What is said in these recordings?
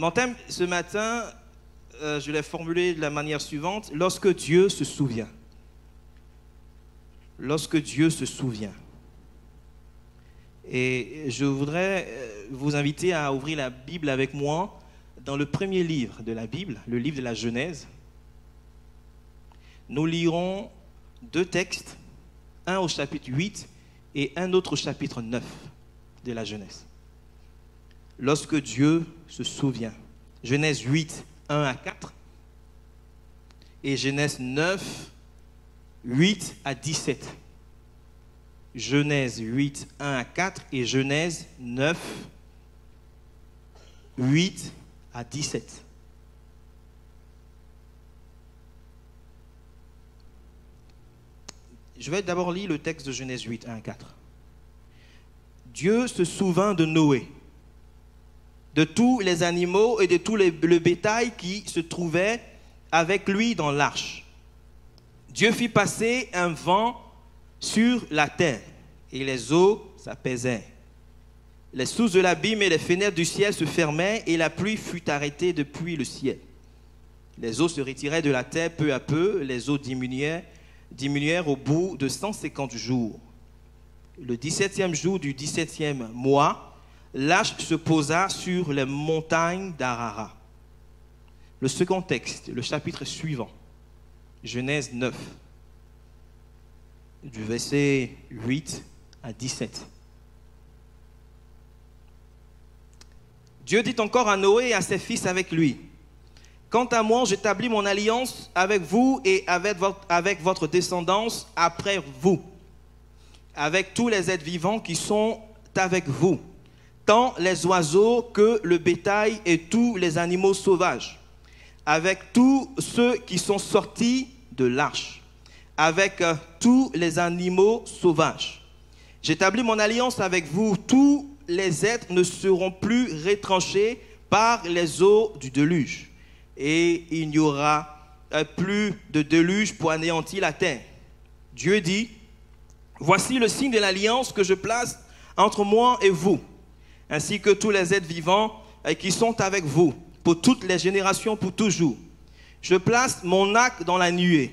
Mon thème ce matin, je l'ai formulé de la manière suivante. Lorsque Dieu se souvient. Lorsque Dieu se souvient. Et je voudrais vous inviter à ouvrir la Bible avec moi dans le premier livre de la Bible, le livre de la Genèse. Nous lirons deux textes, un au chapitre 8 et un autre au chapitre 9 de la Genèse. Lorsque Dieu se souvient. Genèse 8, 1 à 4 et Genèse 9, 8 à 17. Genèse 8, 1 à 4 et Genèse 9, 8 à 17. Je vais d'abord lire le texte de Genèse 8, 1 à 4. Dieu se souvint de Noé, de tous les animaux et de tout le bétail qui se trouvait avec lui dans l'arche. Dieu fit passer un vent sur la terre, et les eaux s'apaisèrent. Les sources de l'abîme et les fenêtres du ciel se fermaient, et la pluie fut arrêtée depuis le ciel. Les eaux se retiraient de la terre peu à peu, les eaux diminuèrent au bout de 150 jours. Le 17e jour du 17e mois, l'arche se posa sur les montagnes d'Ararat. Le second texte, le chapitre suivant, Genèse 9, du verset 8 à 17. Dieu dit encore à Noé et à ses fils avec lui: quant à moi, j'établis mon alliance avec vous et avec votre descendance après vous, avec tous les êtres vivants qui sont avec vous, tant les oiseaux que le bétail et tous les animaux sauvages, avec tous ceux qui sont sortis de l'arche, avec tous les animaux sauvages. J'établis mon alliance avec vous, tous les êtres ne seront plus retranchés par les eaux du déluge, et il n'y aura plus de déluge pour anéantir la terre. Dieu dit: voici le signe de l'alliance que je place entre moi et vous, ainsi que tous les êtres vivants qui sont avec vous, pour toutes les générations, pour toujours. Je place mon arc dans la nuée,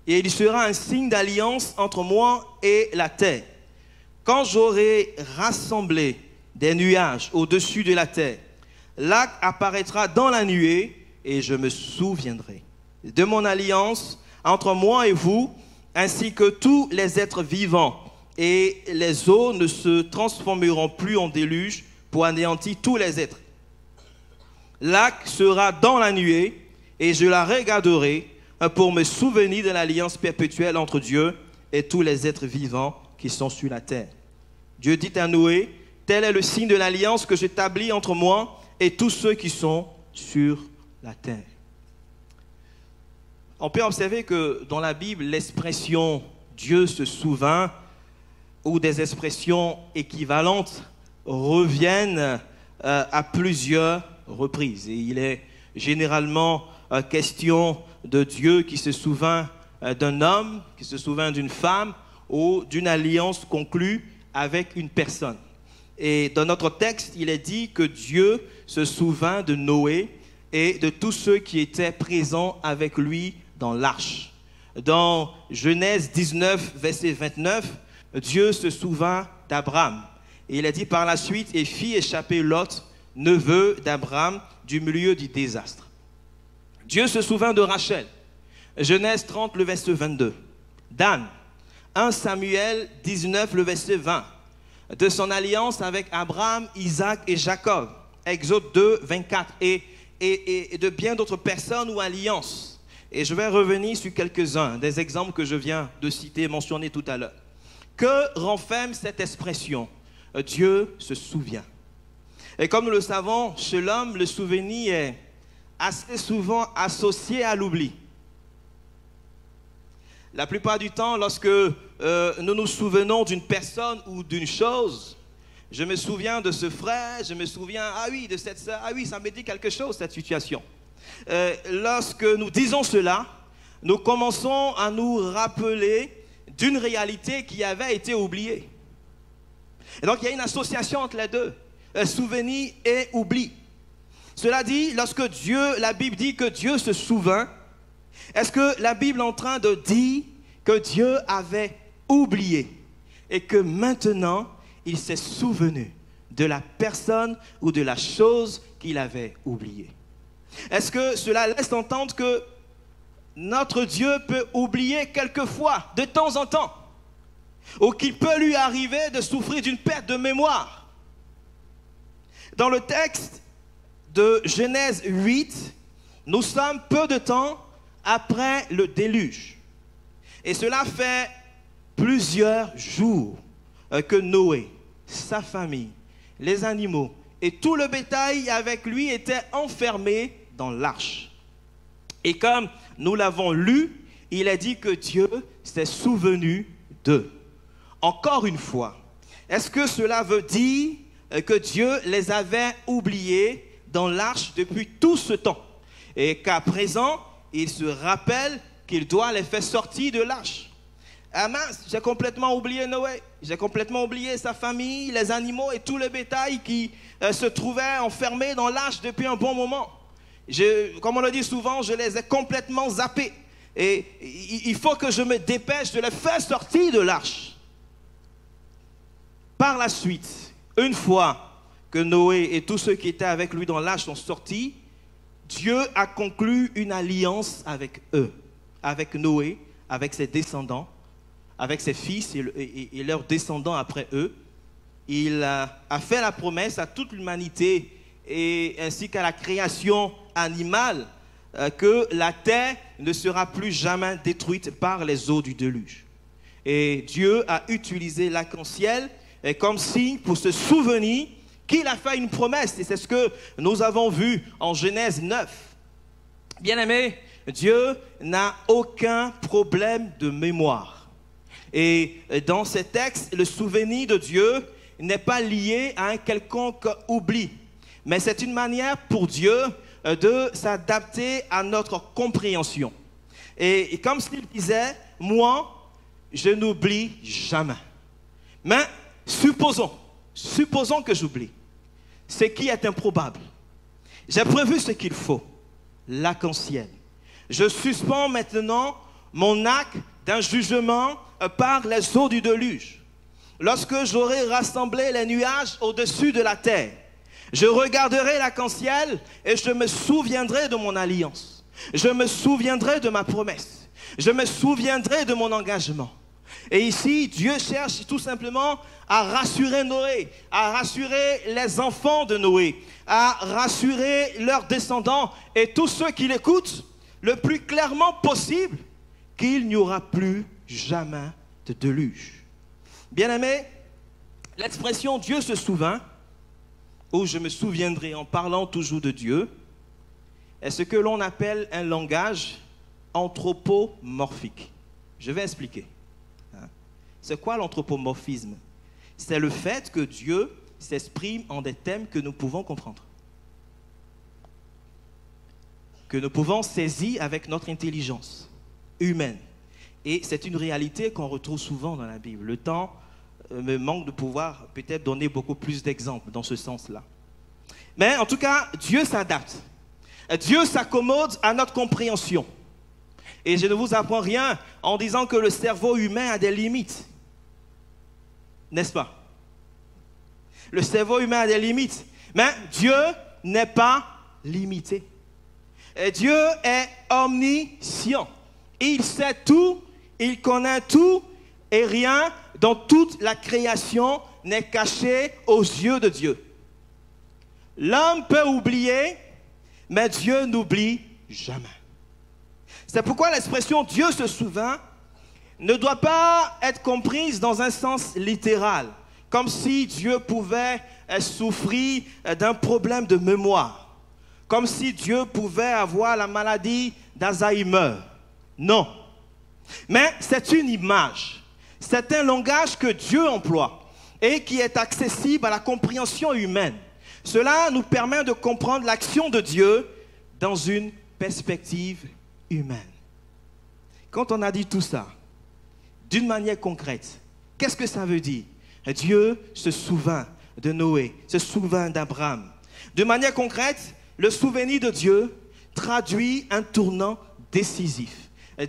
et il sera un signe d'alliance entre moi et la terre. Quand j'aurai rassemblé des nuages au-dessus de la terre, l'arc apparaîtra dans la nuée, et je me souviendrai de mon alliance entre moi et vous, ainsi que tous les êtres vivants, et les eaux ne se transformeront plus en déluge pour anéantir tous les êtres. L'arc sera dans la nuée, et je la regarderai pour me souvenir de l'alliance perpétuelle entre Dieu et tous les êtres vivants qui sont sur la terre. Dieu dit à Noé: tel est le signe de l'alliance que j'établis entre moi et tous ceux qui sont sur la terre. On peut observer que dans la Bible, l'expression Dieu se souvint ou des expressions équivalentes reviennent à plusieurs reprises. Et il est généralement question de Dieu qui se souvint d'un homme, qui se souvint d'une femme ou d'une alliance conclue avec une personne. Et dans notre texte, il est dit que Dieu se souvint de Noé et de tous ceux qui étaient présents avec lui dans l'arche. Dans Genèse 19, verset 29, Dieu se souvint d'Abraham. Et il est dit par la suite: et fit échapper Lot, neveu d'Abraham, du milieu du désastre. Dieu se souvint de Rachel. Genèse 30, le verset 22. d'Anne. 1 Samuel 19, le verset 20. De son alliance avec Abraham, Isaac et Jacob. Exode 2, 24. Et de bien d'autres personnes ou alliances. Et je vais revenir sur quelques-uns des exemples que je viens de citer, mentionner tout à l'heure. Que renferme cette expression? Dieu se souvient. Et comme nous le savons, chez l'homme, le souvenir est assez souvent associé à l'oubli. La plupart du temps, lorsque nous nous souvenons d'une personne ou d'une chose, je me souviens de ce frère, je me souviens, ah oui, de cette sœur, ah oui, ça me dit quelque chose, cette situation. Lorsque nous disons cela, nous commençons à nous rappeler d'une réalité qui avait été oubliée. Et donc, il y a une association entre les deux, souvenir et oubli. Cela dit, lorsque la Bible dit que Dieu se souvint, est-ce que la Bible est en train de dire que Dieu avait oublié et que maintenant il s'est souvenu de la personne ou de la chose qu'il avait oubliée? Est-ce que cela laisse entendre que notre Dieu peut oublier quelquefois, de temps en temps, ou qu'il peut lui arriver de souffrir d'une perte de mémoire? Dans le texte de Genèse 8, nous sommes peu de temps après le déluge. Et cela fait plusieurs jours que Noé, sa famille, les animaux et tout le bétail avec lui étaient enfermés dans l'arche. Et comme nous l'avons lu, il est dit que Dieu s'est souvenu d'eux. Encore une fois, est-ce que cela veut dire que Dieu les avait oubliés dans l'arche depuis tout ce temps et qu'à présent, il se rappelle qu'il doit les faire sortir de l'arche? Ah mince, j'ai complètement oublié Noé, j'ai complètement oublié sa famille, les animaux et tout le bétail qui se trouvaient enfermés dans l'arche depuis un bon moment. Comme on le dit souvent, je les ai complètement zappés. Et il faut que je me dépêche de les faire sortir de l'arche. Par la suite, une fois que Noé et tous ceux qui étaient avec lui dans l'arche sont sortis, Dieu a conclu une alliance avec eux, avec Noé, avec ses descendants, avec ses fils et leurs descendants après eux. Il a fait la promesse à toute l'humanité et ainsi qu'à la création animale que la terre ne sera plus jamais détruite par les eaux du déluge. Et Dieu a utilisé l'arc-en-ciel comme signe pour se souvenir qu'il a fait une promesse. Et c'est ce que nous avons vu en Genèse 9. Bien-aimés, Dieu n'a aucun problème de mémoire. Et dans ces textes, le souvenir de Dieu n'est pas lié à un quelconque oubli. Mais c'est une manière pour Dieu de s'adapter à notre compréhension. Et comme s'il disait, moi, je n'oublie jamais. Mais supposons que j'oublie. Ce qui est improbable. J'ai prévu ce qu'il faut. L'arc-en-ciel. Je suspends maintenant mon acte d'un jugement par les eaux du déluge. Lorsque j'aurai rassemblé les nuages au-dessus de la terre, je regarderai l'arc-en-ciel et je me souviendrai de mon alliance. Je me souviendrai de ma promesse. Je me souviendrai de mon engagement. Et ici, Dieu cherche tout simplement à rassurer Noé, à rassurer les enfants de Noé, à rassurer leurs descendants et tous ceux qui l'écoutent le plus clairement possible qu'il n'y aura plus jamais de déluge. Bien-aimés, l'expression Dieu se souvint, ou je me souviendrai en parlant toujours de Dieu, est ce que l'on appelle un langage anthropomorphique. Je vais expliquer. C'est quoi l'anthropomorphisme? C'est le fait que Dieu s'exprime en des thèmes que nous pouvons comprendre, que nous pouvons saisir avec notre intelligence humaine. Et c'est une réalité qu'on retrouve souvent dans la Bible. Le temps me manque de pouvoir peut-être donner beaucoup plus d'exemples dans ce sens-là. Mais en tout cas, Dieu s'adapte. Dieu s'accommode à notre compréhension. Et je ne vous apprends rien en disant que le cerveau humain a des limites. N'est-ce pas? Le cerveau humain a des limites. Mais Dieu n'est pas limité. Et Dieu est omniscient. Il sait tout, il connaît tout, et rien dans toute la création n'est caché aux yeux de Dieu. L'homme peut oublier, mais Dieu n'oublie jamais. C'est pourquoi l'expression Dieu se souvint ne doit pas être comprise dans un sens littéral, comme si Dieu pouvait souffrir d'un problème de mémoire, comme si Dieu pouvait avoir la maladie d'Alzheimer. Non. Mais c'est une image, c'est un langage que Dieu emploie et qui est accessible à la compréhension humaine. Cela nous permet de comprendre l'action de Dieu dans une perspective humaine. Quand on a dit tout ça, d'une manière concrète, qu'est-ce que ça veut dire? Dieu se souvint de Noé, se souvint d'Abraham. De manière concrète, le souvenir de Dieu traduit un tournant décisif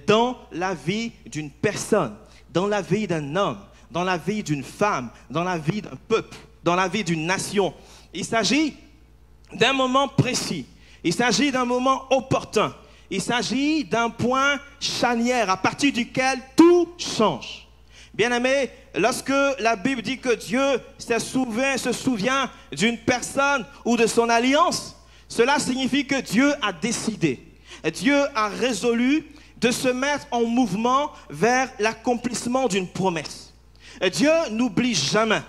dans la vie d'une personne, dans la vie d'un homme, dans la vie d'une femme, dans la vie d'un peuple, dans la vie d'une nation. Il s'agit d'un moment précis, il s'agit d'un moment opportun, il s'agit d'un point charnière à partir duquel tout change. Bien-aimés, lorsque la Bible dit que Dieu se souvient d'une personne ou de son alliance, cela signifie que Dieu a décidé, Dieu a résolu de se mettre en mouvement vers l'accomplissement d'une promesse. Dieu n'oublie jamais,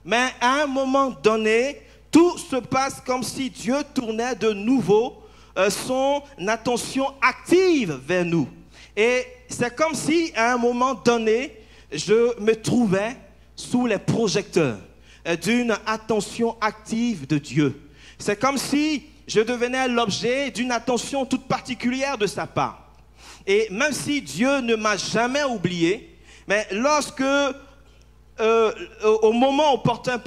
mais à un moment donné, tout se passe comme si Dieu tournait de nouveau son attention active vers nous. Et c'est comme si à un moment donné, je me trouvais sous les projecteurs d'une attention active de Dieu. C'est comme si je devenais l'objet d'une attention toute particulière de sa part. Et même si Dieu ne m'a jamais oublié, mais lorsque, au moment opportun,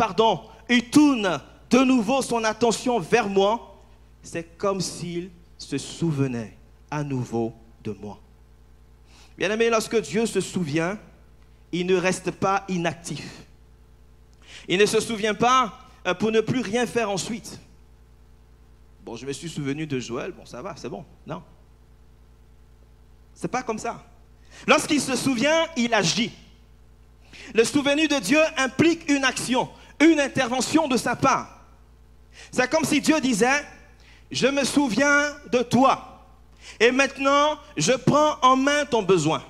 il tourne de nouveau son attention vers moi, c'est comme s'il se souvenait à nouveau de moi. Bien-aimé, lorsque Dieu se souvient, il ne reste pas inactif. Il ne se souvient pas pour ne plus rien faire ensuite. Bon, je me suis souvenu de Joël, bon, ça va, c'est bon. Non. C'est pas comme ça. Lorsqu'il se souvient, il agit. Le souvenir de Dieu implique une action, une intervention de sa part. C'est comme si Dieu disait, je me souviens de toi. Et maintenant, je prends en main ton besoin.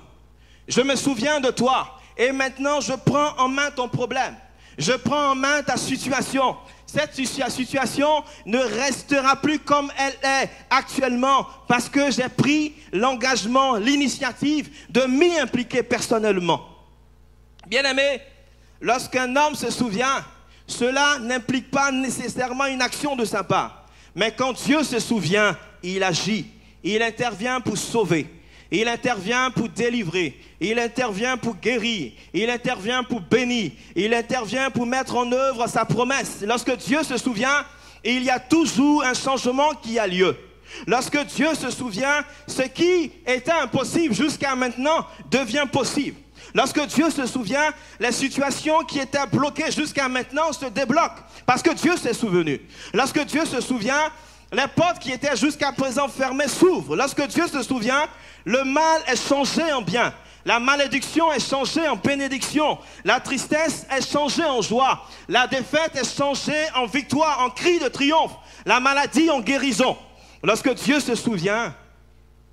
Je me souviens de toi. Et maintenant, je prends en main ton problème. Je prends en main ta situation. Cette situation ne restera plus comme elle est actuellement parce que j'ai pris l'engagement, l'initiative de m'y impliquer personnellement. Bien-aimé, lorsqu'un homme se souvient, cela n'implique pas nécessairement une action de sa part. Mais quand Dieu se souvient, il agit, il intervient pour sauver. Il intervient pour délivrer, il intervient pour guérir, il intervient pour bénir, il intervient pour mettre en œuvre sa promesse. Lorsque Dieu se souvient, il y a toujours un changement qui a lieu. Lorsque Dieu se souvient, ce qui était impossible jusqu'à maintenant devient possible. Lorsque Dieu se souvient, les situations qui étaient bloquées jusqu'à maintenant se débloquent parce que Dieu s'est souvenu. Lorsque Dieu se souvient, les portes qui étaient jusqu'à présent fermées s'ouvrent. Lorsque Dieu se souvient, le mal est changé en bien. La malédiction est changée en bénédiction. La tristesse est changée en joie. La défaite est changée en victoire, en cri de triomphe. La maladie en guérison. Lorsque Dieu se souvient,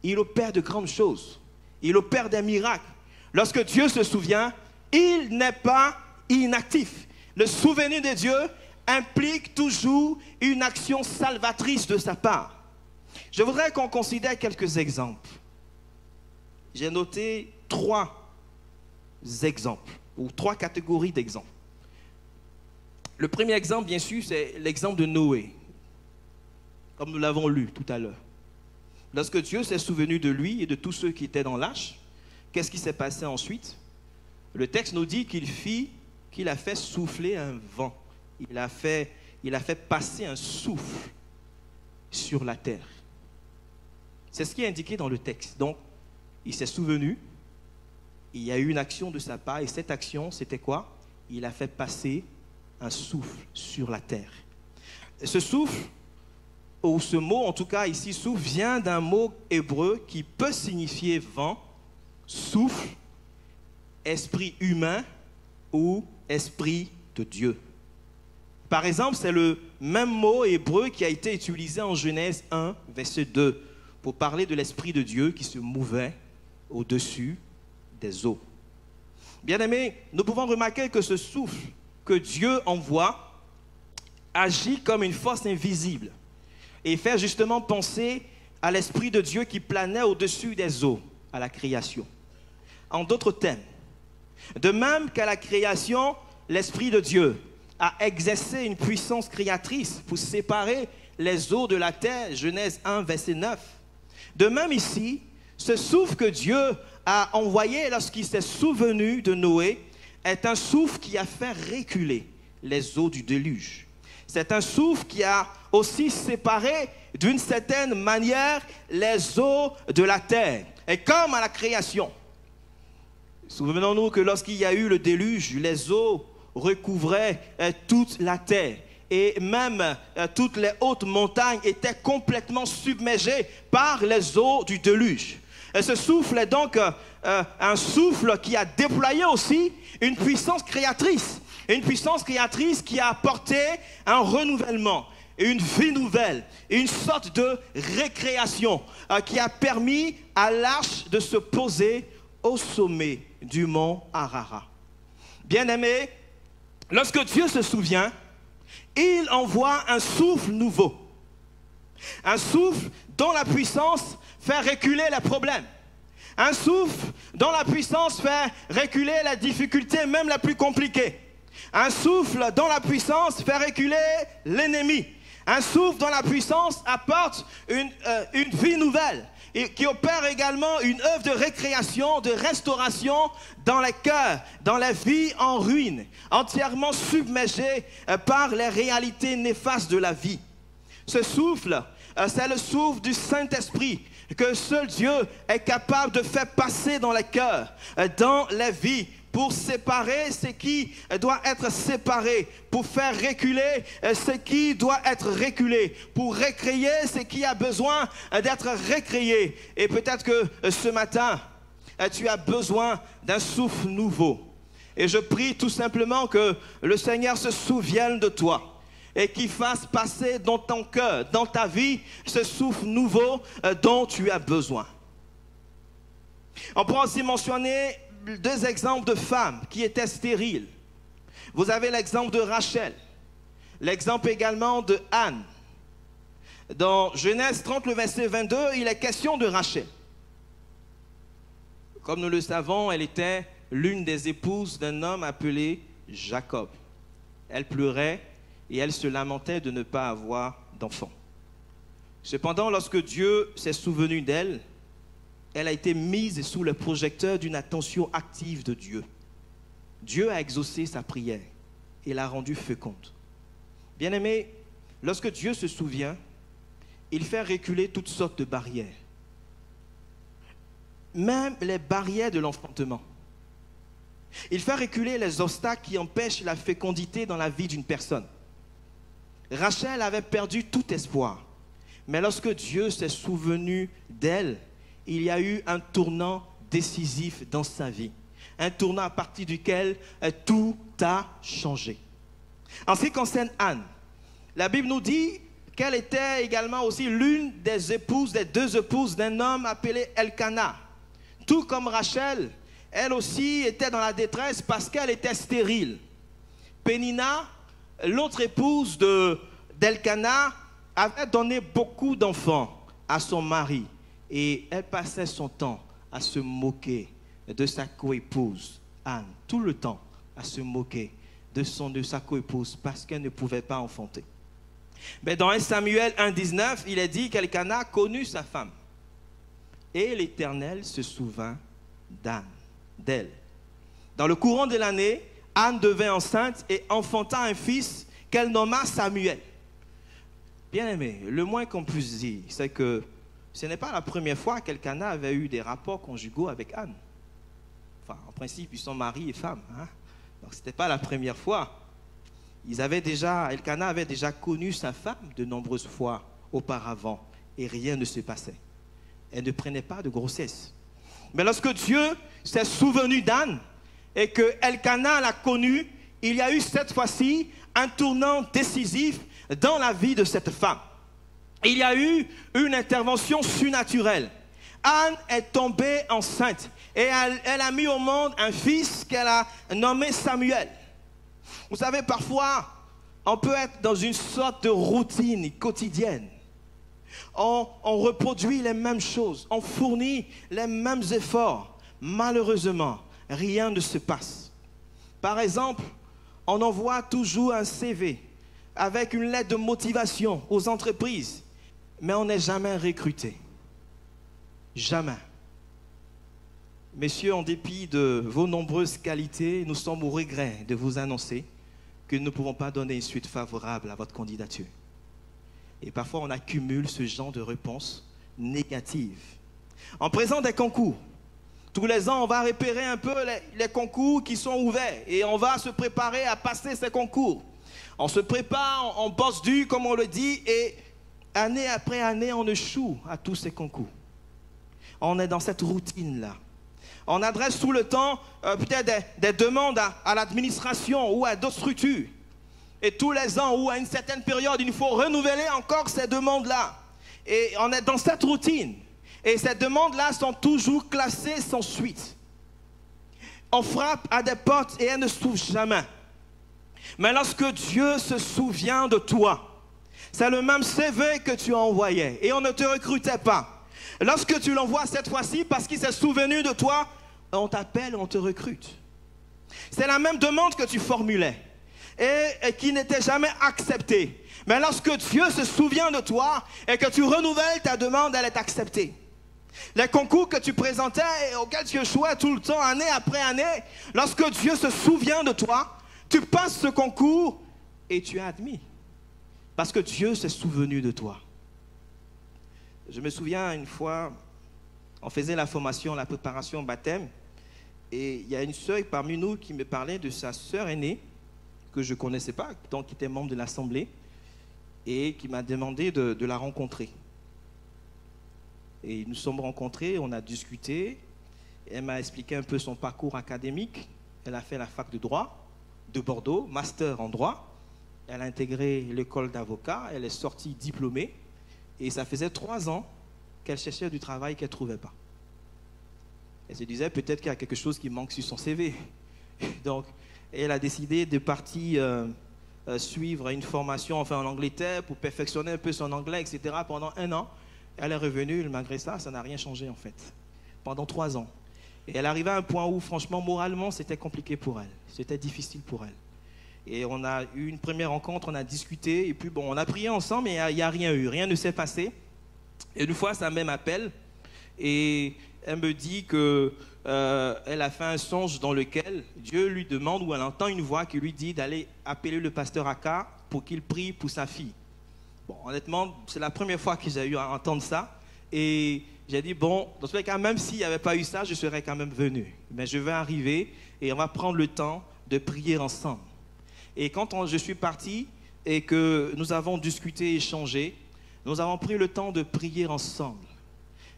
il opère de grandes choses. Il opère des miracles. Lorsque Dieu se souvient, il n'est pas inactif. Le souvenir de Dieu implique toujours une action salvatrice de sa part. Je voudrais qu'on considère quelques exemples. J'ai noté 3 exemples, ou 3 catégories d'exemples. Le premier exemple, bien sûr, c'est l'exemple de Noé, comme nous l'avons lu tout à l'heure. Lorsque Dieu s'est souvenu de lui et de tous ceux qui étaient dans l'arche, qu'est-ce qui s'est passé ensuite? Le texte nous dit qu'il a fait souffler un vent. Il a fait passer un souffle sur la terre. C'est ce qui est indiqué dans le texte. Donc, il s'est souvenu, il y a eu une action de sa part, et cette action, c'était quoi? Il a fait passer un souffle sur la terre. Ce souffle, ou ce mot, en tout cas ici, souffle, vient d'un mot hébreu qui peut signifier vent, souffle, esprit humain ou esprit de Dieu. Par exemple, c'est le même mot hébreu qui a été utilisé en Genèse 1, verset 2, pour parler de l'Esprit de Dieu qui se mouvait au-dessus des eaux. Bien-aimés, nous pouvons remarquer que ce souffle que Dieu envoie agit comme une force invisible et fait justement penser à l'Esprit de Dieu qui planait au-dessus des eaux, à la création. En d'autres termes, de même qu'à la création, l'Esprit de Dieu a exercé une puissance créatrice pour séparer les eaux de la terre, Genèse 1, verset 9. De même ici, ce souffle que Dieu a envoyé lorsqu'il s'est souvenu de Noé est un souffle qui a fait reculer les eaux du déluge. C'est un souffle qui a aussi séparé d'une certaine manière les eaux de la terre. Et comme à la création, souvenons-nous que lorsqu'il y a eu le déluge, les eaux recouvraient toute la terre. Et même toutes les hautes montagnes étaient complètement submergées par les eaux du déluge. Et ce souffle est donc un souffle qui a déployé aussi une puissance créatrice. Une puissance créatrice qui a apporté un renouvellement, une vie nouvelle, une sorte de récréation qui a permis à l'arche de se poser au sommet du mont Ararat. Bien-aimés, lorsque Dieu se souvient, il envoie un souffle nouveau. Un souffle dont la puissance fait reculer les problèmes. Un souffle dont la puissance fait reculer la difficulté, même la plus compliquée. Un souffle dont la puissance fait reculer l'ennemi. Un souffle dont la puissance apporte une vie nouvelle et qui opère également une œuvre de récréation, de restauration dans les cœurs, dans les vies en ruine, entièrement submergées par les réalités néfastes de la vie. Ce souffle, c'est le souffle du Saint-Esprit que seul Dieu est capable de faire passer dans les cœurs, dans les vies, pour séparer ce qui doit être séparé, pour faire reculer ce qui doit être reculé, pour récréer ce qui a besoin d'être récréé. Et peut-être que ce matin, tu as besoin d'un souffle nouveau. Et je prie tout simplement que le Seigneur se souvienne de toi et qu'il fasse passer dans ton cœur, dans ta vie, ce souffle nouveau dont tu as besoin. On peut aussi mentionner deux exemples de femmes qui étaient stériles. Vous avez l'exemple de Rachel, l'exemple également de Anne. Dans Genèse 30, le verset 22, il est question de Rachel. Comme nous le savons, elle était l'une des épouses d'un homme appelé Jacob. Elle pleurait et elle se lamentait de ne pas avoir d'enfant. Cependant, lorsque Dieu s'est souvenu d'elle, elle a été mise sous le projecteur d'une attention active de Dieu. Dieu a exaucé sa prière et l'a rendue féconde. Bien-aimés, lorsque Dieu se souvient, il fait reculer toutes sortes de barrières. Même les barrières de l'enfantement. Il fait reculer les obstacles qui empêchent la fécondité dans la vie d'une personne. Rachel avait perdu tout espoir. Mais lorsque Dieu s'est souvenu d'elle, il y a eu un tournant décisif dans sa vie. Un tournant à partir duquel tout a changé. En ce qui concerne Anne, la Bible nous dit qu'elle était également aussi l'une des épouses, des deux épouses d'un homme appelé Elkana. Tout comme Rachel, elle aussi était dans la détresse parce qu'elle était stérile. Pénina, l'autre épouse d'Elkana, avait donné beaucoup d'enfants à son mari. Et elle passait son temps à se moquer de sa coépouse, Anne, tout le temps à se moquer de sa coépouse parce qu'elle ne pouvait pas enfanter. Mais dans 1 Samuel 1,19, il est dit qu'Elkana connut sa femme. Et l'Éternel se souvint d'elle. Dans le courant de l'année, Anne devint enceinte et enfanta un fils qu'elle nomma Samuel. Bien-aimé, le moins qu'on puisse dire, c'est que ce n'est pas la première fois qu'Elkana avait eu des rapports conjugaux avec Anne. Enfin, en principe, ils sont mari et femme. Donc, ce n'était pas la première fois. Elkana avait déjà connu sa femme de nombreuses fois auparavant et rien ne se passait. Elle ne prenait pas de grossesse. Mais lorsque Dieu s'est souvenu d'Anne et que Elkana l'a connue, il y a eu cette fois-ci un tournant décisif dans la vie de cette femme. Il y a eu une intervention surnaturelle. Anne est tombée enceinte et elle a mis au monde un fils qu'elle a nommé Samuel. Vous savez, parfois, on peut être dans une sorte de routine quotidienne. On reproduit les mêmes choses, on fournit les mêmes efforts. Malheureusement, rien ne se passe. Par exemple, on envoie toujours un CV avec une lettre de motivation aux entreprises, mais on n'est jamais recruté. Jamais. Messieurs, en dépit de vos nombreuses qualités, nous sommes au regret de vous annoncer que nous ne pouvons pas donner une suite favorable à votre candidature. Et parfois, on accumule ce genre de réponses négatives. En présent des concours, tous les ans, on va repérer un peu les concours qui sont ouverts et on va se préparer à passer ces concours. On se prépare, on bosse dur, comme on le dit, et année après année, on échoue à tous ces concours. On est dans cette routine-là. On adresse tout le temps peut-être des demandes à l'administration ou à d'autres structures. Et tous les ans ou à une certaine période, il faut renouveler encore ces demandes-là. Et on est dans cette routine. Et ces demandes-là sont toujours classées sans suite. On frappe à des portes et elles ne s'ouvrent jamais. Mais lorsque Dieu se souvient de toi, c'est le même CV que tu envoyais et on ne te recrutait pas. Lorsque tu l'envoies cette fois-ci parce qu'il s'est souvenu de toi, on t'appelle et on te recrute. C'est la même demande que tu formulais et qui n'était jamais acceptée. Mais lorsque Dieu se souvient de toi et que tu renouvelles ta demande, elle est acceptée. Les concours que tu présentais et auxquels tu échouais tout le temps, année après année, lorsque Dieu se souvient de toi, tu passes ce concours et tu es admis. Parce que Dieu s'est souvenu de toi. Je me souviens une fois, on faisait la formation, la préparation au baptême, et il y a une sœur parmi nous qui me parlait de sa sœur aînée, que je ne connaissais pas, donc qui était membre de l'Assemblée, et qui m'a demandé de la rencontrer. Et nous sommes rencontrés, on a discuté, elle m'a expliqué un peu son parcours académique. Elle a fait la fac de droit de Bordeaux, master en droit. Elle a intégré l'école d'avocat, elle est sortie diplômée. Et ça faisait 3 ans qu'elle cherchait du travail qu'elle ne trouvait pas. Elle se disait peut-être qu'il y a quelque chose qui manque sur son CV. Donc, elle a décidé de partir suivre une formation en Angleterre pour perfectionner un peu son anglais, etc. pendant 1 an. Elle est revenue, malgré ça, ça n'a rien changé en fait, pendant 3 ans. Et elle arrivait à un point où, franchement, moralement, c'était compliqué pour elle. C'était difficile pour elle. Et on a eu une première rencontre, on a discuté, et puis bon, on a prié ensemble, mais il n'y a rien eu, rien ne s'est passé. Et une fois, sa mère m'appelle, et elle me dit qu'elle a fait un songe dans lequel Dieu lui demande, ou elle entend une voix qui lui dit d'aller appeler le pasteur Aka pour qu'il prie pour sa fille. Bon, honnêtement, c'est la première fois que j'ai eu à entendre ça. Et j'ai dit, bon, dans tous les cas, même s'il n'y avait pas eu ça, je serais quand même venu. Mais je vais arriver et on va prendre le temps de prier ensemble. Et quand je suis parti et que nous avons discuté, échangé, nous avons pris le temps de prier ensemble.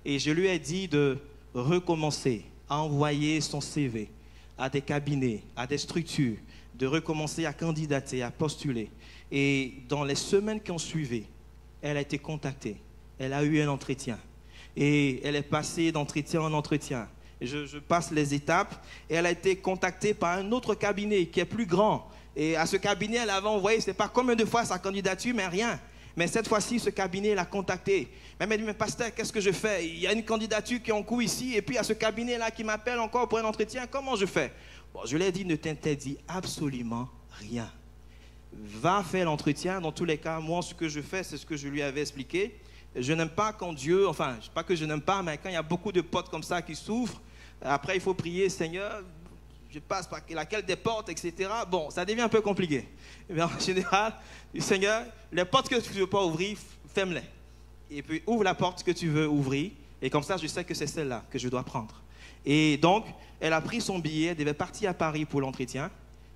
Et je lui ai dit de recommencer à envoyer son CV à des cabinets, à des structures, de recommencer à candidater, à postuler. Et dans les semaines qui ont suivi, elle a été contactée. Elle a eu un entretien. Et elle est passée d'entretien en entretien. Je passe les étapes. Et elle a été contactée par un autre cabinet qui est plus grand. Et à ce cabinet, elle avait envoyé, je ne sais pas combien de fois sa candidature, mais rien. Mais cette fois-ci, ce cabinet l'a contactée. Elle m'a dit, mais pasteur, qu'est-ce que je fais? Il y a une candidature qui est en cours ici. Et puis il y a ce cabinet-là qui m'appelle encore pour un entretien. Comment je fais? Bon, je lui ai dit, ne t'interdis absolument rien. Va faire l'entretien. Dans tous les cas, moi, ce que je fais, c'est ce que je lui avais expliqué. Je n'aime pas quand Dieu, enfin, pas que je n'aime pas, mais quand il y a beaucoup de portes comme ça qui s'ouvrent, après, il faut prier, Seigneur, je passe par laquelle des portes, etc. Bon, ça devient un peu compliqué. Mais en général, Seigneur, les portes que tu ne veux pas ouvrir, ferme-les. Et puis, ouvre la porte que tu veux ouvrir. Et comme ça, je sais que c'est celle-là que je dois prendre. Et donc, elle a pris son billet, elle devait partir à Paris pour l'entretien.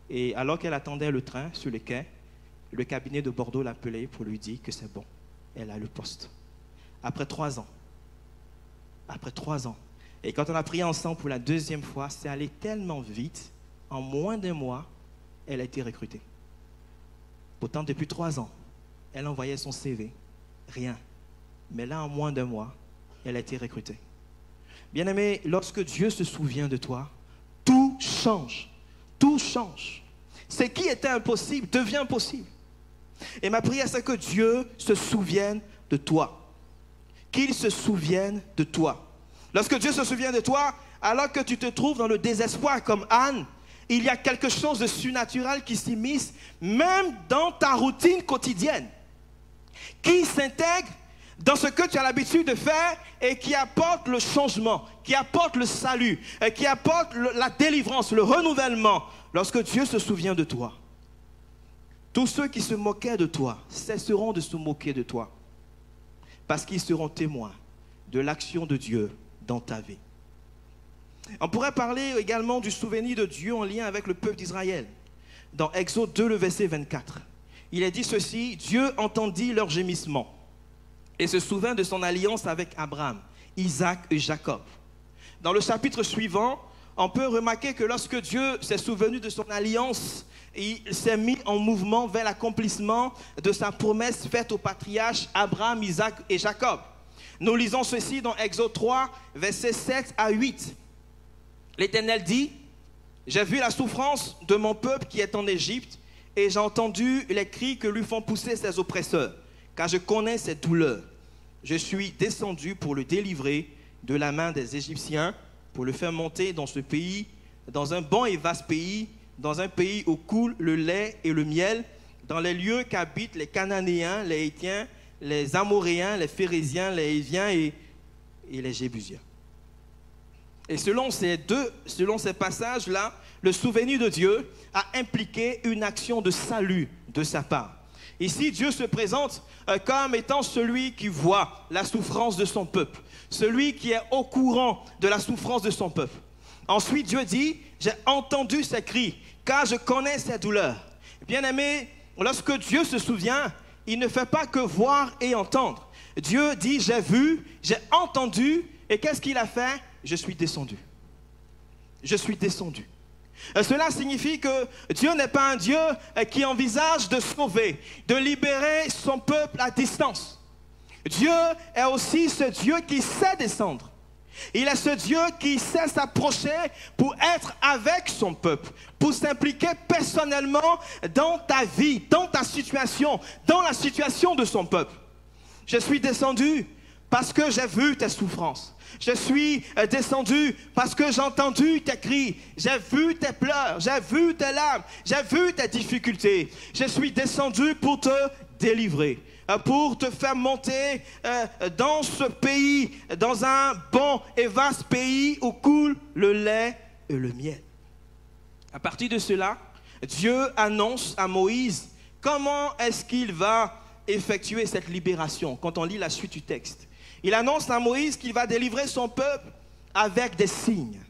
Et alors qu'elle attendait le train sur le quai, le cabinet de Bordeaux l'appelait pour lui dire que c'est bon. Elle a le poste. Après 3 ans. Après 3 ans. Et quand on a prié ensemble pour la 2e fois, c'est allé tellement vite, en moins d'1 mois, elle a été recrutée. Pourtant, depuis 3 ans, elle envoyait son CV. Rien. Mais là, en moins d'1 mois, elle a été recrutée. Bien-aimé, lorsque Dieu se souvient de toi, tout change. Tout change. Ce qui était impossible devient possible. Et ma prière, c'est que Dieu se souvienne de toi. Qu'il se souvienne de toi. Lorsque Dieu se souvient de toi, alors que tu te trouves dans le désespoir comme Anne, il y a quelque chose de surnaturel qui s'immisce, même dans ta routine quotidienne, qui s'intègre dans ce que tu as l'habitude de faire et qui apporte le changement, qui apporte le salut, et qui apporte la délivrance, le renouvellement, lorsque Dieu se souvient de toi. Tous ceux qui se moquaient de toi cesseront de se moquer de toi, parce qu'ils seront témoins de l'action de Dieu dans ta vie. On pourrait parler également du souvenir de Dieu en lien avec le peuple d'Israël. Dans Exode 2, le verset 24, il est dit ceci: Dieu entendit leurs gémissements et se souvint de son alliance avec Abraham, Isaac et Jacob. Dans le chapitre suivant, on peut remarquer que lorsque Dieu s'est souvenu de son alliance, il s'est mis en mouvement vers l'accomplissement de sa promesse faite aux patriarches Abraham, Isaac et Jacob. Nous lisons ceci dans Exode 3, versets 7 à 8. L'Éternel dit: j'ai vu la souffrance de mon peuple qui est en Égypte, et j'ai entendu les cris que lui font pousser ses oppresseurs, car je connais ses douleurs. Je suis descendu pour le délivrer de la main des Égyptiens, pour le faire monter dans ce pays, dans un bon et vaste pays, dans un pays où coule le lait et le miel, dans les lieux qu'habitent les Cananéens, les Hétiens, les Amoréens, les Phérésiens, les Héviens et les Jébusiens. Et selon ces passages-là, le souvenir de Dieu a impliqué une action de salut de sa part. Ici, Dieu se présente comme étant celui qui voit la souffrance de son peuple, celui qui est au courant de la souffrance de son peuple. Ensuite, Dieu dit: j'ai entendu ses cris, car je connais ses douleurs. Bien-aimé, lorsque Dieu se souvient, il ne fait pas que voir et entendre. Dieu dit: j'ai vu, j'ai entendu, et qu'est-ce qu'il a fait? Je suis descendu. Je suis descendu. Cela signifie que Dieu n'est pas un Dieu qui envisage de sauver, de libérer son peuple à distance. Dieu est aussi ce Dieu qui sait descendre. Il est ce Dieu qui sait s'approcher pour être avec son peuple, pour s'impliquer personnellement dans ta vie, dans ta situation, dans la situation de son peuple. Je suis descendu parce que j'ai vu tes souffrances. Je suis descendu parce que j'ai entendu tes cris, j'ai vu tes pleurs, j'ai vu tes larmes, j'ai vu tes difficultés. Je suis descendu pour te délivrer, pour te faire monter dans ce pays, dans un bon et vaste pays où coule le lait et le miel. À partir de cela, Dieu annonce à Moïse comment est-ce qu'il va effectuer cette libération quand on lit la suite du texte. Il annonce à Moïse qu'il va délivrer son peuple avec des signes,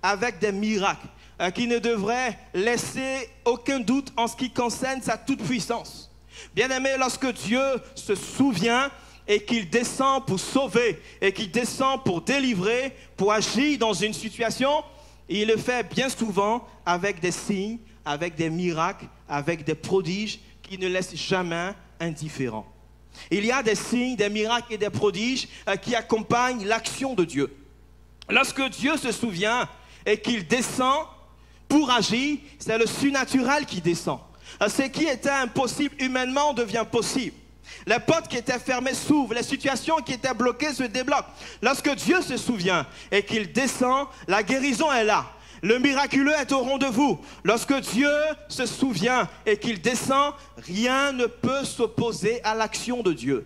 avec des miracles, qui ne devraient laisser aucun doute en ce qui concerne sa toute-puissance. Bien-aimé, lorsque Dieu se souvient et qu'il descend pour sauver, et qu'il descend pour délivrer, pour agir dans une situation, il le fait bien souvent avec des signes, avec des miracles, avec des prodiges qui ne laissent jamais indifférent. Il y a des signes, des miracles et des prodiges qui accompagnent l'action de Dieu. Lorsque Dieu se souvient et qu'il descend pour agir, c'est le surnaturel qui descend. Ce qui était impossible humainement devient possible. Les portes qui étaient fermées s'ouvrent, les situations qui étaient bloquées se débloquent. Lorsque Dieu se souvient et qu'il descend, la guérison est là. Le miraculeux est au rendez-vous. Lorsque Dieu se souvient et qu'il descend, rien ne peut s'opposer à l'action de Dieu.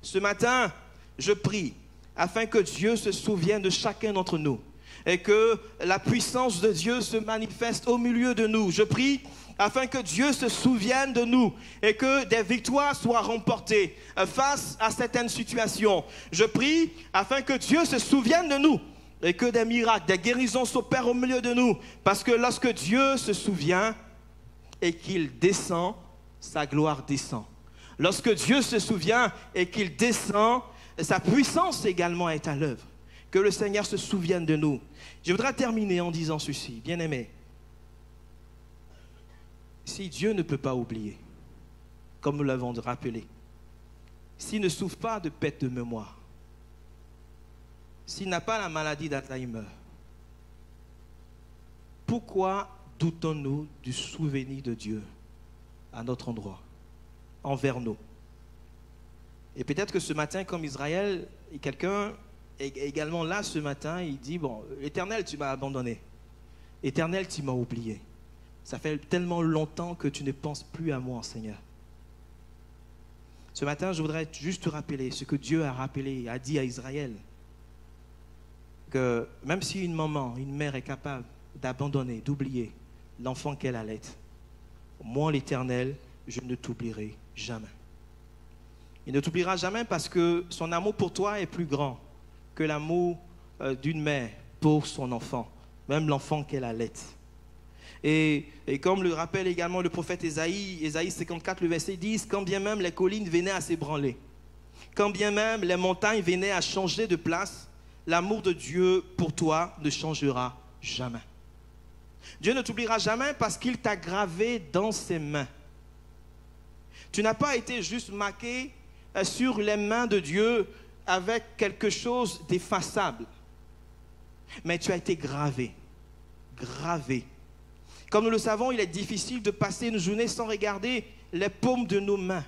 Ce matin, je prie afin que Dieu se souvienne de chacun d'entre nous et que la puissance de Dieu se manifeste au milieu de nous. Je prie afin que Dieu se souvienne de nous et que des victoires soient remportées face à certaines situations. Je prie afin que Dieu se souvienne de nous et que des miracles, des guérisons s'opèrent au milieu de nous. Parce que lorsque Dieu se souvient et qu'il descend, sa gloire descend. Lorsque Dieu se souvient et qu'il descend, sa puissance également est à l'œuvre. Que le Seigneur se souvienne de nous. Je voudrais terminer en disant ceci, bien-aimés. Si Dieu ne peut pas oublier, comme nous l'avons rappelé, s'il ne souffre pas de perte de mémoire, s'il n'a pas la maladie d'Alzheimer, pourquoi doutons-nous du souvenir de Dieu à notre endroit, envers nous? Et peut-être que ce matin, comme Israël, quelqu'un est également là ce matin, il dit, bon, Éternel, tu m'as abandonné. Éternel, tu m'as oublié. Ça fait tellement longtemps que tu ne penses plus à moi, Seigneur. Ce matin, je voudrais juste te rappeler ce que Dieu a rappelé, a dit à Israël. Que même si une maman, une mère est capable d'abandonner, d'oublier l'enfant qu'elle allait, moi, l'Éternel, je ne t'oublierai jamais. Il ne t'oubliera jamais parce que son amour pour toi est plus grand que l'amour d'une mère pour son enfant, même l'enfant qu'elle allait. Et comme le rappelle également le prophète Ésaïe, Ésaïe 54, le verset 10, quand bien même les collines venaient à s'ébranler, quand bien même les montagnes venaient à changer de place, l'amour de Dieu pour toi ne changera jamais. Dieu ne t'oubliera jamais parce qu'il t'a gravé dans ses mains. Tu n'as pas été juste marqué sur les mains de Dieu avec quelque chose d'effaçable, mais tu as été gravé, gravé. Comme nous le savons, il est difficile de passer une journée sans regarder les paumes de nos mains.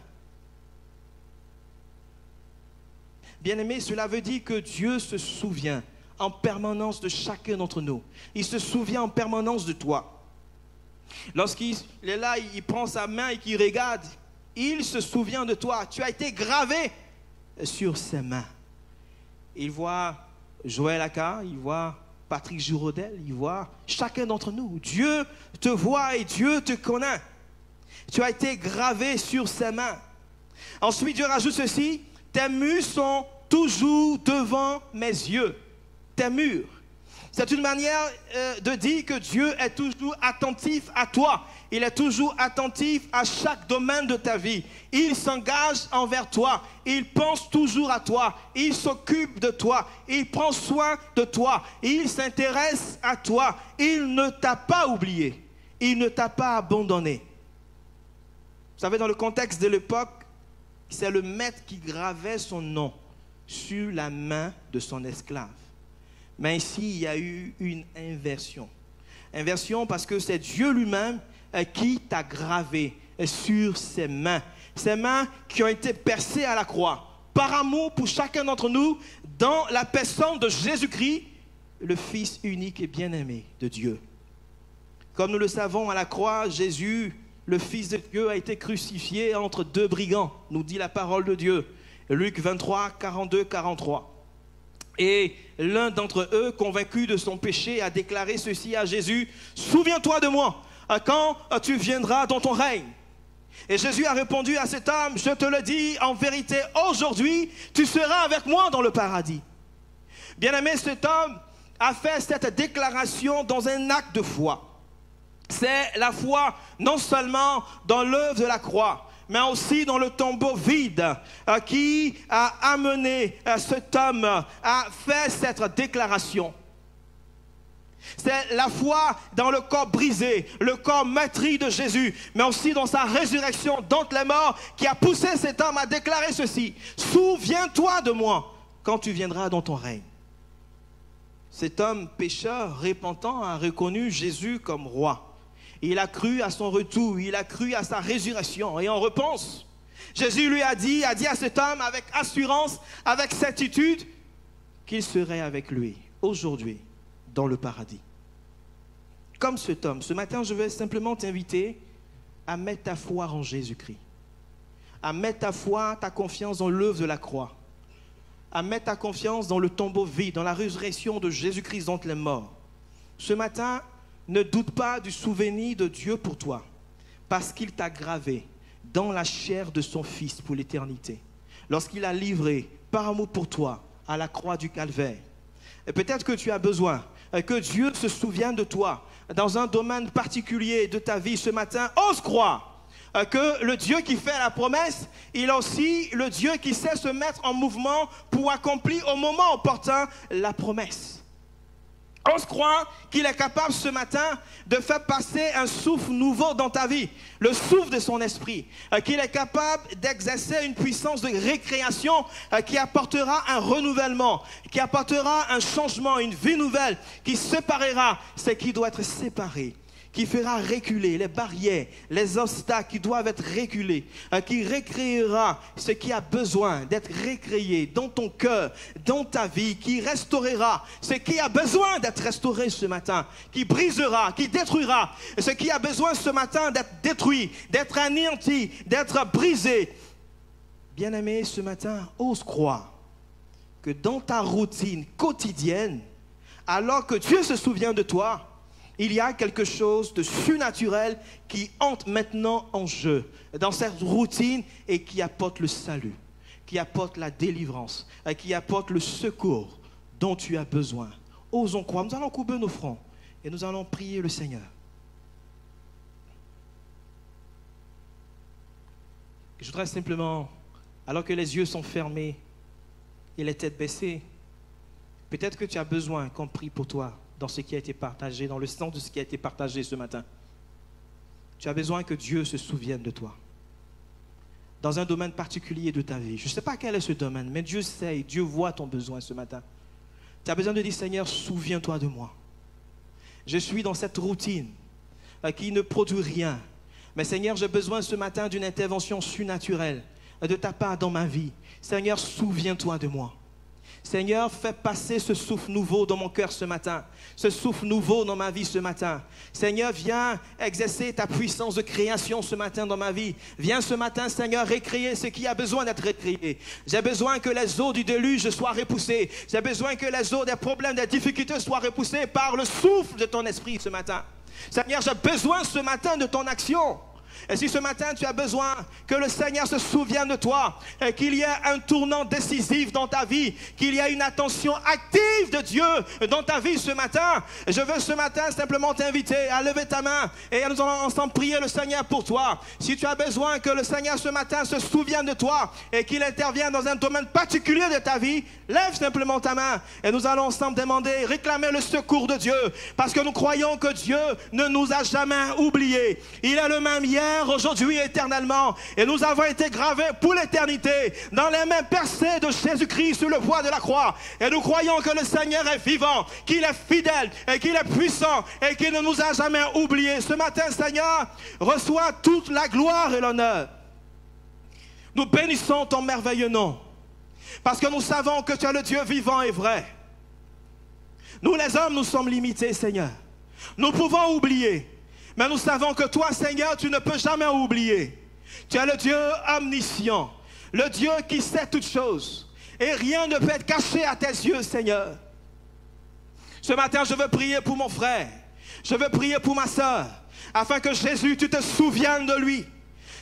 Bien-aimé, cela veut dire que Dieu se souvient en permanence de chacun d'entre nous. Il se souvient en permanence de toi. Lorsqu'il est là, il prend sa main et qu'il regarde, il se souvient de toi. Tu as été gravé sur ses mains. Il voit Joël Aka, il voit Patrick Girodel, il voit chacun d'entre nous. Dieu te voit et Dieu te connaît. Tu as été gravé sur ses mains. Ensuite, Dieu rajoute ceci, tes murs sont toujours devant mes yeux. Tes murs. C'est une manière de dire que Dieu est toujours attentif à toi. Il est toujours attentif à chaque domaine de ta vie. Il s'engage envers toi. Il pense toujours à toi. Il s'occupe de toi. Il prend soin de toi. Il s'intéresse à toi. Il ne t'a pas oublié. Il ne t'a pas abandonné. Vous savez, dans le contexte de l'époque, c'est le maître qui gravait son nom sur la main de son esclave. Mais ici, il y a eu une inversion. Inversion parce que c'est Dieu lui-même qui t'a gravé sur ses mains. Ces mains qui ont été percées à la croix. Par amour pour chacun d'entre nous, dans la personne de Jésus-Christ, le Fils unique et bien-aimé de Dieu. Comme nous le savons, à la croix, Jésus, le Fils de Dieu, a été crucifié entre deux brigands, nous dit la parole de Dieu. Luc 23, 42, 43. Et l'un d'entre eux, convaincu de son péché, a déclaré ceci à Jésus, « Souviens-toi de moi, quand tu viendras dans ton règne. » Et Jésus a répondu à cet homme, « Je te le dis, en vérité, aujourd'hui, tu seras avec moi dans le paradis. » Bien-aimé, cet homme a fait cette déclaration dans un acte de foi. C'est la foi non seulement dans l'œuvre de la croix, mais aussi dans le tombeau vide qui a amené cet homme à faire cette déclaration. C'est la foi dans le corps brisé, le corps meurtri de Jésus, mais aussi dans sa résurrection d'entre les morts qui a poussé cet homme à déclarer ceci. « Souviens-toi de moi quand tu viendras dans ton règne. » Cet homme pécheur, repentant, a reconnu Jésus comme roi. Il a cru à son retour, il a cru à sa résurrection. Et en réponse, Jésus lui a dit à cet homme avec assurance, avec certitude, qu'il serait avec lui aujourd'hui dans le paradis. Comme cet homme, ce matin, je vais simplement t'inviter à mettre ta foi en Jésus-Christ, à mettre ta foi, ta confiance dans l'œuvre de la croix, à mettre ta confiance dans le tombeau vide, dans la résurrection de Jésus-Christ d'entre les morts. Ce matin, ne doute pas du souvenir de Dieu pour toi, parce qu'il t'a gravé dans la chair de son Fils pour l'éternité. Lorsqu'il a livré par amour pour toi à la croix du Calvaire. Et peut-être que tu as besoin que Dieu se souvienne de toi dans un domaine particulier de ta vie ce matin. Ose croire que le Dieu qui fait la promesse, il est aussi le Dieu qui sait se mettre en mouvement pour accomplir au moment opportun la promesse. Ose croire qu'il est capable ce matin de faire passer un souffle nouveau dans ta vie, le souffle de son esprit, qu'il est capable d'exercer une puissance de récréation qui apportera un renouvellement, qui apportera un changement, une vie nouvelle, qui séparera ce qui doit être séparé, qui fera reculer les barrières, les obstacles qui doivent être reculés, qui recréera ce qui a besoin d'être recréé dans ton cœur, dans ta vie, qui restaurera ce qui a besoin d'être restauré ce matin, qui brisera, qui détruira ce qui a besoin ce matin d'être détruit, d'être anéanti, d'être brisé. Bien-aimé, ce matin, ose croire que dans ta routine quotidienne, alors que Dieu se souvient de toi, il y a quelque chose de surnaturel qui entre maintenant en jeu dans cette routine et qui apporte le salut, qui apporte la délivrance, qui apporte le secours dont tu as besoin. Osons croire. Nous allons courber nos fronts et nous allons prier le Seigneur. Je voudrais simplement, alors que les yeux sont fermés et les têtes baissées, peut-être que tu as besoin qu'on prie pour toi dans ce qui a été partagé, dans le sens de ce qui a été partagé ce matin. Tu as besoin que Dieu se souvienne de toi, dans un domaine particulier de ta vie. Je ne sais pas quel est ce domaine, mais Dieu sait, Dieu voit ton besoin ce matin. Tu as besoin de dire, Seigneur, souviens-toi de moi. Je suis dans cette routine qui ne produit rien. Mais Seigneur, j'ai besoin ce matin d'une intervention surnaturelle de ta part dans ma vie. Seigneur, souviens-toi de moi. Seigneur, fais passer ce souffle nouveau dans mon cœur ce matin, ce souffle nouveau dans ma vie ce matin. Seigneur, viens exercer ta puissance de création ce matin dans ma vie. Viens ce matin, Seigneur, récréer ce qui a besoin d'être récréé. J'ai besoin que les eaux du déluge soient repoussées. J'ai besoin que les eaux des problèmes, des difficultés soient repoussées par le souffle de ton esprit ce matin. Seigneur, j'ai besoin ce matin de ton action. Et si ce matin tu as besoin que le Seigneur se souvienne de toi et qu'il y ait un tournant décisif dans ta vie, qu'il y ait une attention active de Dieu dans ta vie ce matin, je veux ce matin simplement t'inviter à lever ta main et nous allons ensemble prier le Seigneur pour toi. Si tu as besoin que le Seigneur ce matin se souvienne de toi et qu'il intervienne dans un domaine particulier de ta vie, lève simplement ta main et nous allons ensemble demander, réclamer le secours de Dieu, parce que nous croyons que Dieu ne nous a jamais oubliés. Il est le même hier, aujourd'hui et éternellement, et nous avons été gravés pour l'éternité dans les mains percées de Jésus-Christ sur le bois de la croix, et nous croyons que le Seigneur est vivant, qu'il est fidèle et qu'il est puissant et qu'il ne nous a jamais oubliés. Ce matin, Seigneur, reçois toute la gloire et l'honneur. Nous bénissons ton merveilleux nom, parce que nous savons que tu es le Dieu vivant et vrai. Nous les hommes, nous sommes limités, Seigneur. Nous pouvons oublier, mais nous savons que toi, Seigneur, tu ne peux jamais oublier. Tu es le Dieu omniscient, le Dieu qui sait toutes choses. Et rien ne peut être caché à tes yeux, Seigneur. Ce matin, je veux prier pour mon frère. Je veux prier pour ma soeur, afin que Jésus, tu te souviennes de lui.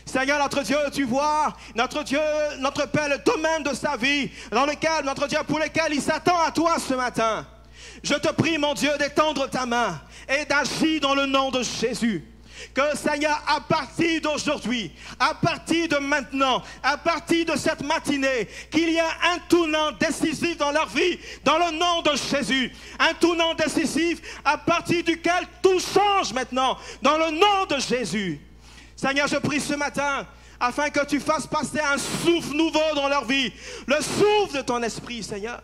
Seigneur, notre Dieu, tu vois, notre Dieu, notre Père, le domaine de sa vie, dans lequel, notre Dieu, pour lequel il s'attend à toi ce matin. Je te prie, mon Dieu, d'étendre ta main et d'agir dans le nom de Jésus. Que, Seigneur, à partir d'aujourd'hui, à partir de maintenant, à partir de cette matinée, qu'il y ait un tournant décisif dans leur vie, dans le nom de Jésus. Un tournant décisif à partir duquel tout change maintenant, dans le nom de Jésus. Seigneur, je prie ce matin afin que tu fasses passer un souffle nouveau dans leur vie, le souffle de ton esprit, Seigneur.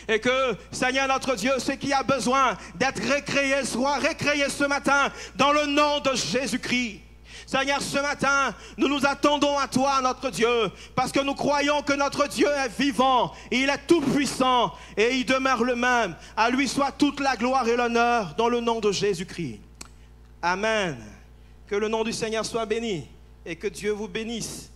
Et que, Seigneur notre Dieu, ce qui a besoin d'être récréé soit récréé ce matin dans le nom de Jésus-Christ. Seigneur, ce matin, nous nous attendons à toi, notre Dieu, parce que nous croyons que notre Dieu est vivant, il est tout puissant et il demeure le même. À lui soit toute la gloire et l'honneur dans le nom de Jésus-Christ. Amen. Que le nom du Seigneur soit béni et que Dieu vous bénisse